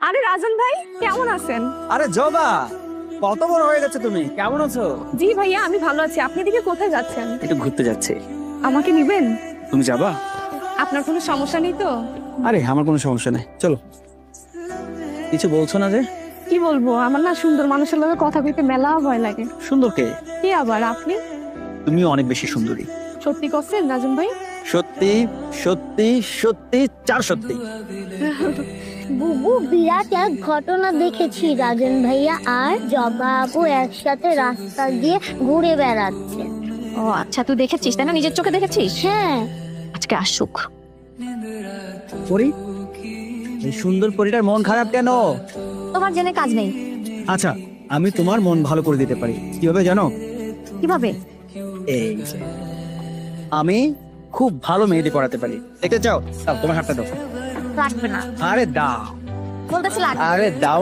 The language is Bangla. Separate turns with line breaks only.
আরে রাজন ভাই, কেমন আছেন?
আরে জবা, কত বড় হয়ে গেছে তুমি, কেমন আছো?
জি ভাইয়া, আমি ভালো আছি। আপনি দিকে কোথায় যাচ্ছেন?
একটু ঘুরতে যাচ্ছি।
আমাকে নিবেন?
তুমি যাবা?
আপনার কোনো সমস্যা নেই তো?
আরে আমার কোনো সমস্যা নেই, চলো। কিছু বলছো না যে?
কি বলবো, আমার না সুন্দর মানুষের লগে কথা কইতে মেলা ভয় লাগে।
সুন্দর কে?
কি আবার আপনি?
তুমিও অনেক বেশি সুন্দরী।
সত্যি করছেন রাজন ভাই?
সত্যি সত্যি সত্যি, চার সত্যি।
বুবু, বিরাট এক ঘটনা দেখেছি। রাজন ভাইয়া আর জবা আপু একসাথে রাস্তা দিয়ে ঘুরে বেড়াচ্ছে।
ও আচ্ছা, তুই দেখেছিস তাই না? নিজের চোখে দেখেছিস?
হ্যাঁ।
আজকে আসুক।
পরি, এই সুন্দর পরিটার মন খারাপ কেন?
তোমার জেনে কাজ নেই।
আচ্ছা, আমি তোমার মন ভালো করে দিতে পারি। কিভাবে জানো?
কিভাবে?
এই যে, আমি খুব ভালো মেহেদি পড়াতে পারি। দেখতে চাও? দাও, তোমার হাতটা দাও।
লাগবে না,
আরে দাও,
বলতেছি লাগবে।
আরে দাও।